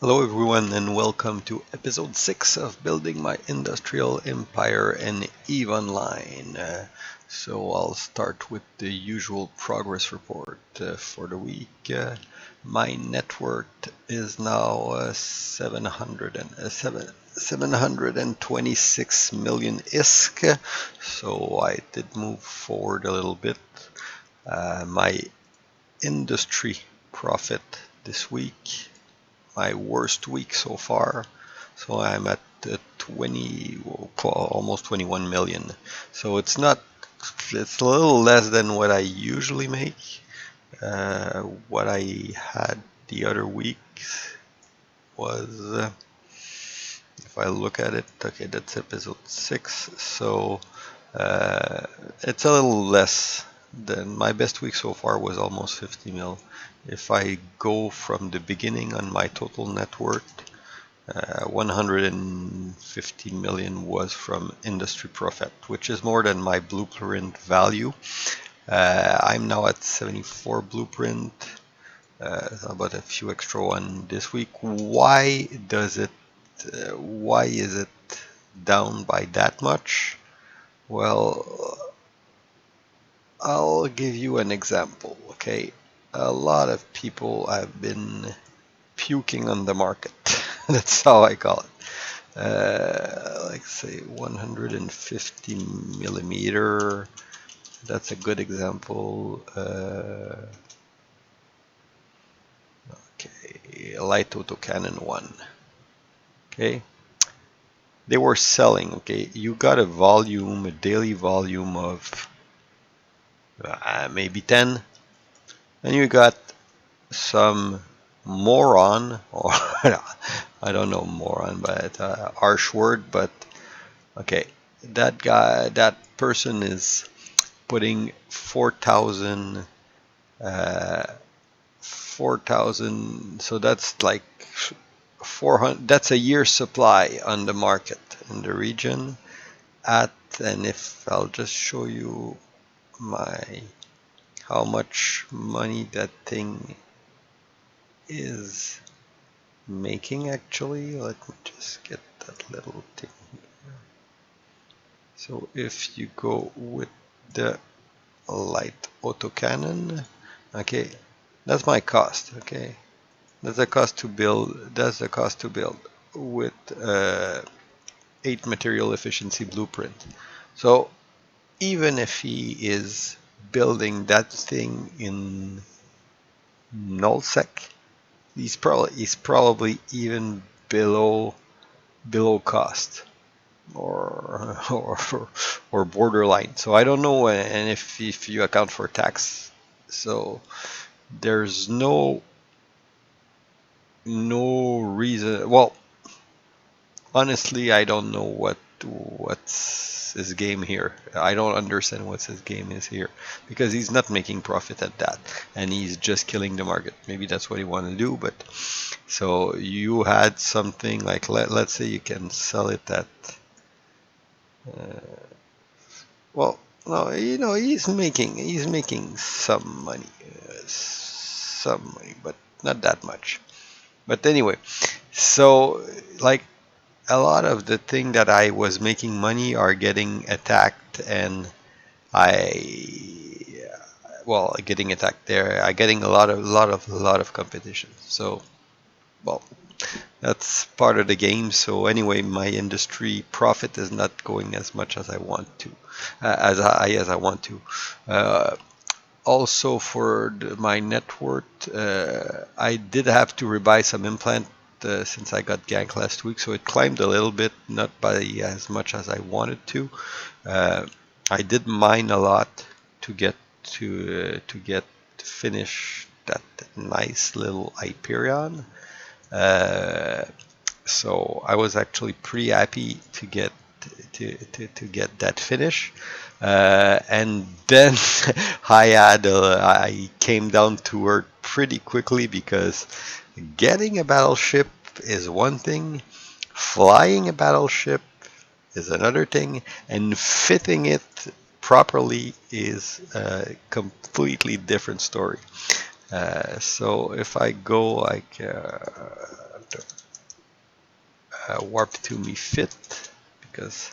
Hello everyone and welcome to episode 6 of Building My Industrial Empire in EVE Online. So I'll start with the usual progress report for the week. My net worth is now 726 million ISK, so I did move forward a little bit. My industry profit this week, my worst week so far. So I'm at 20, almost 21 million. So it's a little less than what I usually make. What I had the other week was, if I look at it, okay, that's episode 6. So it's a little less than my best week so far was almost 50 mil. If I go from the beginning on my total net worth, 115 million was from industry profit, which is more than my blueprint value. I'm now at 74 blueprint, about a few extra one this week. Why is it down by that much? Well, I'll give you an example, okay? A lot of people have been puking on the market. That's how I call it. Like say 150 millimeter. That's a good example. Okay, light autocannon 1. Okay, they were selling. Okay, you got a volume, a daily volume of maybe 10, and you got some moron, or I don't know moron, but harsh word, but okay, that person is putting 4,000, 4,000, so that's like 400, that's a year's supply on the market in the region and if I'll just show you how much money that thing is making actually. Let me just get that little thing here. So if you go with the light autocannon, okay, that's my cost. Okay, that's the cost to build. That's the cost to build with 8 material efficiency blueprint. So even if he is building that thing in nullsec, he's probably even below cost or borderline. So I don't know, and if you account for tax, so there's no reason. Well, honestly, I don't know what's his game here. I don't understand what his game is here because he's not making profit at that, and he's just killing the market. Maybe that's what he wanted to do, but so you had something like let's say you can sell it at well, no, he's making some money, but not that much. But anyway, so like a lot of the thing that I was making money are getting attacked, and getting attacked there. I getting a lot of competition. So, well, that's part of the game. So anyway, my industry profit is not going as much as I want to, as I want to. Also for my net worth, I did have to rebuy some implant since I got ganked last week, so it climbed a little bit, not by as much as I wanted to. I did mine a lot to get to finish that nice little Hyperion. So I was actually pretty happy to get that finish. And then I came down to earth pretty quickly because getting a battleship is one thing, flying a battleship is another thing, and fitting it properly is a completely different story. So if I go like warp to me fit, because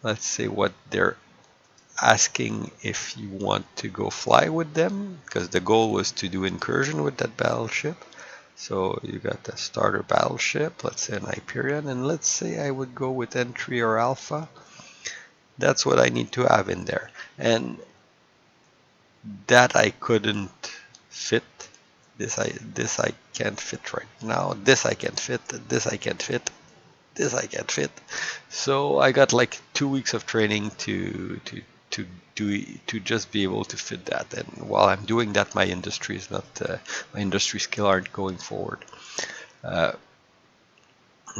let's say what they're asking if you want to go fly with them, because the goal was to do incursion with that battleship. So you got the starter battleship, let's say an Hyperion, and let's say I would go with entry or alpha. That's what I need to have in there. And that I couldn't fit. This I can't fit right now. This I can't fit. This I can't fit. This I can't fit. So I got like 2 weeks of training to just be able to fit that. And while I'm doing that, my industry is not my industry skill aren't going forward.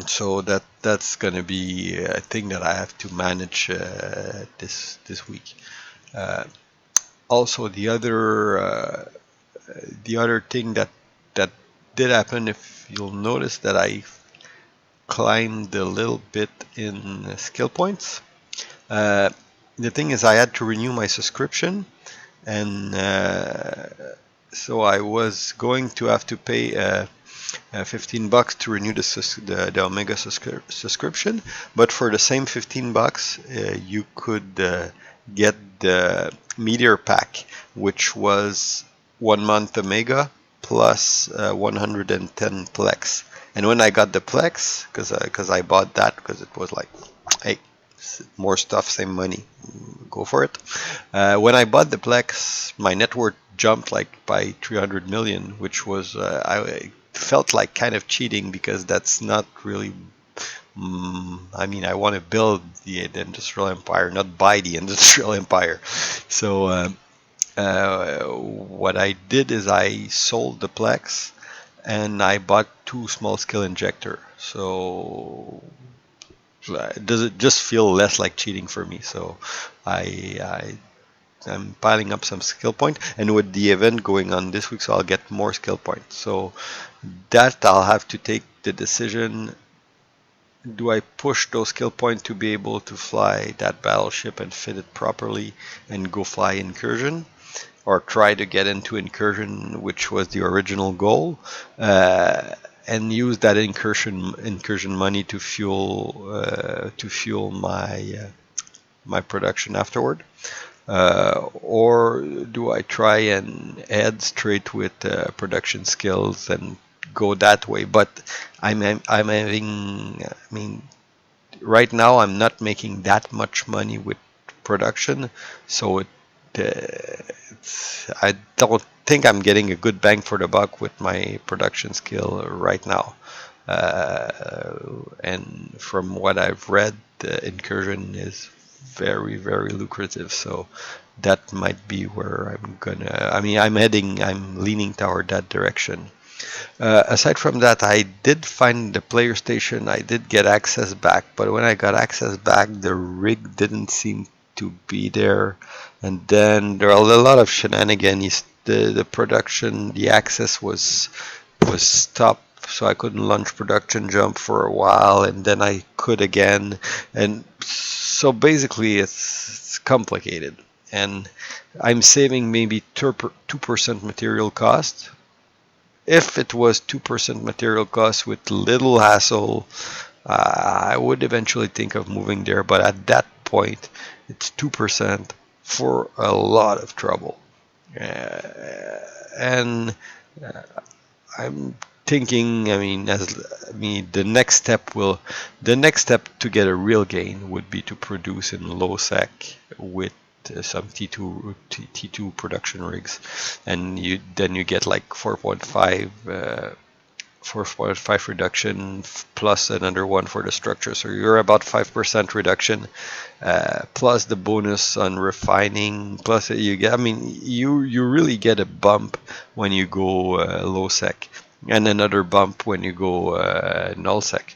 So that's gonna be a thing that I have to manage this week. Also, the other thing that did happen, if you'll notice that I climbed a little bit in skill points. The thing is, I had to renew my subscription, and so I was going to have to pay $15 to renew the Omega subscription. But for the same $15, you could get the Meteor Pack, which was 1 month Omega plus 110 Plex. And when I got the Plex, because I bought that because it was like, hey, more stuff, same money, go for it. When I bought the Plex, my net worth jumped like by 300 million, which was I felt like kind of cheating, because that's not really. I mean, I want to build the industrial empire, not buy the industrial empire. So what I did is I sold the Plex and I bought 2 small scale injector. So does it just feel less like cheating for me? So I'm piling up some skill point, and with the event going on this week, so I'll get more skill points. So that I'll have to take the decision. Do I push those skill points to be able to fly that battleship and fit it properly and go fly incursion, or try to get into incursion, which was the original goal, and use that incursion money to fuel my production afterward? Or do I try and add straight with production skills and go that way? But I'm having, I mean, right now I'm not making that much money with production, so I don't think I'm getting a good bang for the buck with my production skill right now. And from what I've read, the incursion is very, very lucrative. So that might be where I'm leaning toward that direction. Aside from that, I did find the player station. I did get access back, but when I got access back, the rig didn't seem to be there. And then there are a lot of shenanigans. The production, the access was stopped, so I couldn't launch production jump for a while, and then I could again. And so basically, it's complicated. And I'm saving maybe 2% material cost. If it was 2% material cost with little hassle, I would eventually think of moving there. But at that point, it's 2% for a lot of trouble. And I'm thinking, the next step to get a real gain would be to produce in low sec with some T2 production rigs, and then you get like 4.5 reduction plus another one for the structure, so you're about 5% reduction, plus the bonus on refining, plus you get, you really get a bump when you go low sec, and another bump when you go null sec.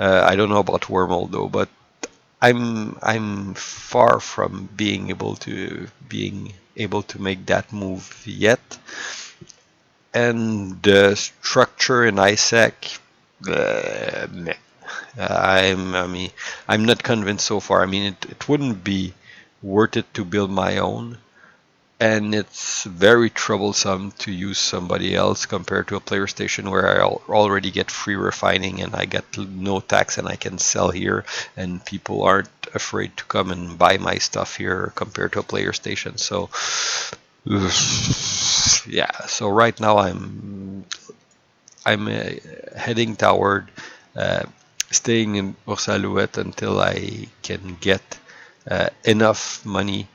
I don't know about wormhole though, but I'm far from being able to make that move yet. And the structure in ISEC, I'm not convinced so far. It wouldn't be worth it to build my own, and it's very troublesome to use somebody else compared to a player station where I already get free refining and I get no tax and I can sell here, and people aren't afraid to come and buy my stuff here compared to a player station. So yeah, so right now I'm heading toward uh, staying in Bourse Alouette until I can get enough money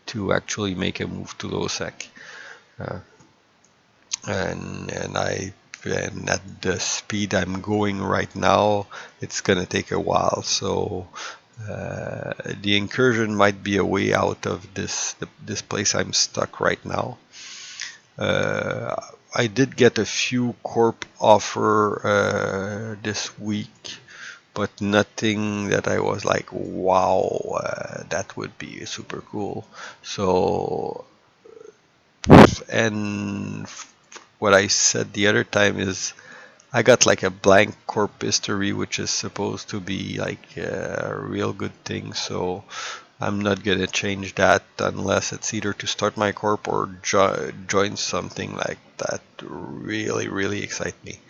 to actually make a move to Losec. Uh, and at the speed I'm going right now, it's gonna take a while. So the incursion might be a way out of this place I'm stuck right now. Uh, I did get a few corp offer this week, but nothing that I was like, wow, that would be super cool. So, and what I said the other time is I got like a blank corp history, which is supposed to be like a real good thing. So I'm not gonna change that unless it's either to start my corp or join something like that really excite me.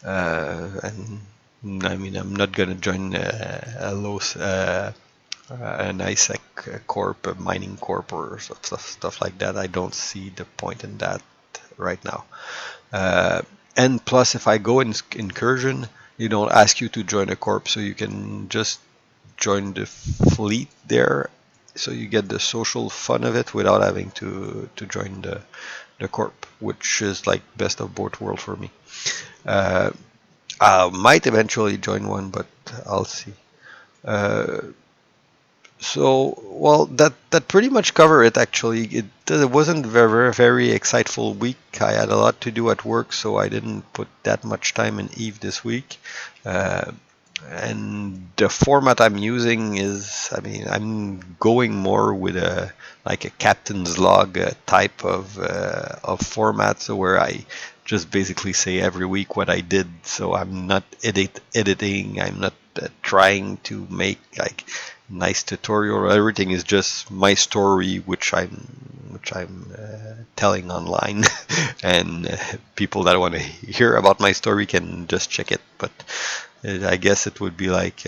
And I mean, I'm not gonna join an ISEC corp, a mining corp, or stuff like that. I don't see the point in that right now. Uh, and plus, if I go in incursion, you don't ask you to join a corp, so you can just join the fleet there, so you get the social fun of it without having to join the corp, which is like best of both worlds for me. Uh, I might eventually join one, but I'll see. Uh, so, well, that pretty much covered it. Actually, it wasn't very exciteful week. I had a lot to do at work, so I didn't put that much time in Eve this week. Uh, and the format I'm using is, I mean, I'm going more with a like a captain's log type of format, so where I just basically say every week what I did. So I'm not editing. I'm not trying to make like nice tutorial. Everything is just my story, which I'm telling online, and people that want to hear about my story can just check it. But I guess it would be like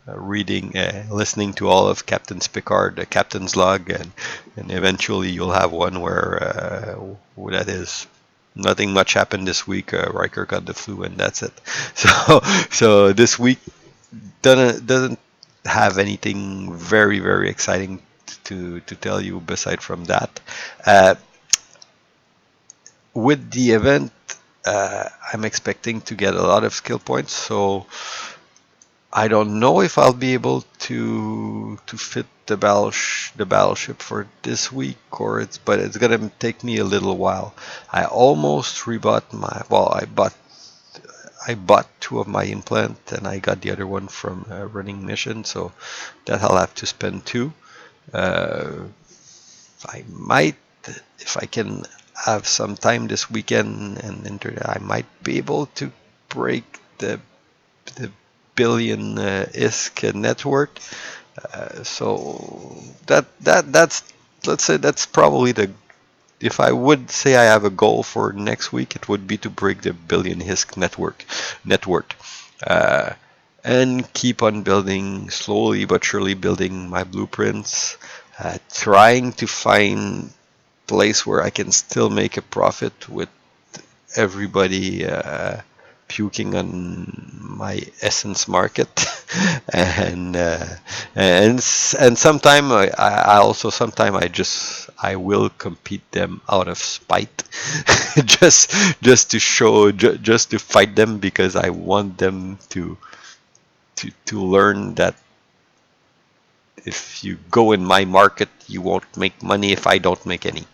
listening to all of Captain Picard, the Captain's Log, and eventually you'll have one where that is. Nothing much happened this week. Riker got the flu, and that's it. So this week doesn't have anything very exciting to tell you beside from that. Uh, with the event, I'm expecting to get a lot of skill points, so I don't know if I'll be able to fit the battleship for this week, but it's gonna take me a little while. I almost rebought I bought two of my implant and I got the other one from a running mission, so that I'll have to spend two. Uh, I might, if I can have some time this weekend and I might be able to break the billion ISK net worth. So that's let's say that's probably the if I would say I have a goal for next week, it would be to break the billion ISK net worth, uh, and keep on building slowly but surely, building my blueprints, trying to find place where I can still make a profit with everybody puking on my essence market, and and sometime I also sometime I will compete them out of spite, just to show just to fight them because I want them to learn that if you go in my market, you won't make money if I don't make any.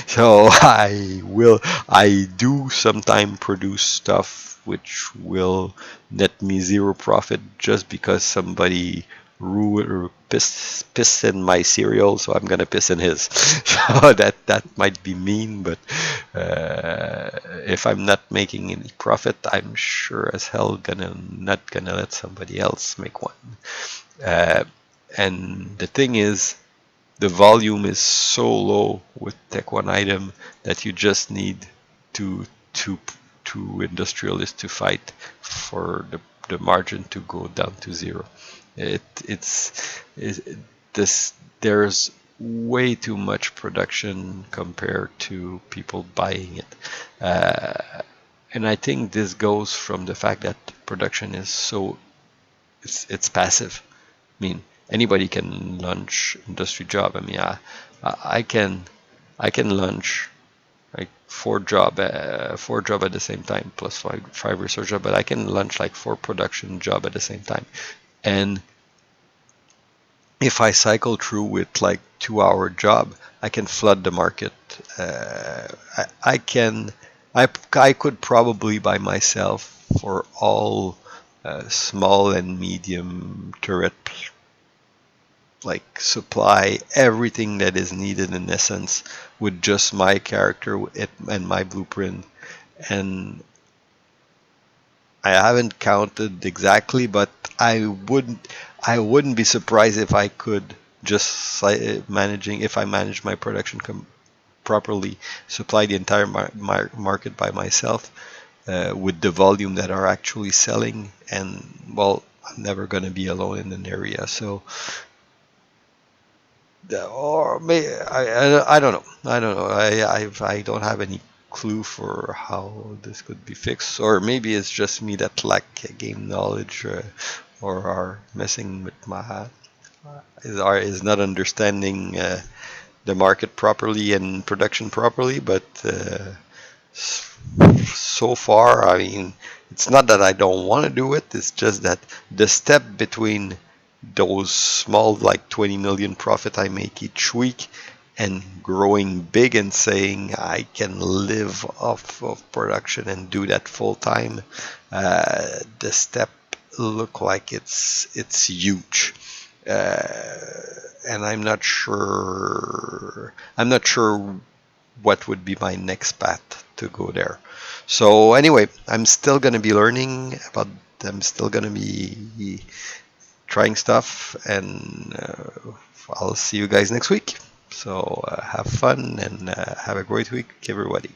So I do sometimes produce stuff which will net me zero profit just because somebody piss in my cereal, so I'm gonna piss in his. So that might be mean, but if I'm not making any profit, I'm sure as hell not gonna let somebody else make one. Uh, and the thing is, the volume is so low with Tech One item that you just need to to to industrialists to fight for the margin to go down to zero. It this there's way too much production compared to people buying it. And I think this goes from the fact that production is so it's passive. I mean, anybody can launch industry job. I mean, I can launch like four job at the same time plus five research job, but I can launch like four production job at the same time. And if I cycle through with like 2 hour job, I can flood the market. I can, I could probably by myself for all small and medium turret like supply everything that is needed in essence with just my character and my blueprint. And I haven't counted exactly, but I wouldn't be surprised if I could just managing if I manage my production properly, supply the entire market by myself with the volume that are actually selling. And well, I'm never going to be alone in an area. So or may I don't know. I don't know. I don't have any clue for how this could be fixed, or maybe it's just me that lack game knowledge, or are messing with my is not understanding the market properly and production properly. But so far, I mean, it's not that I don't want to do it. It's just that the step between those small, like 20 million profit I make each week, and growing big and saying I can live off of production and do that full time, the step look like it's huge. And I'm not sure. I'm not sure what would be my next path to go there. So anyway, I'm still going to be learning about. I'm still going to be trying stuff, and I'll see you guys next week. So have fun and have a great week, everybody.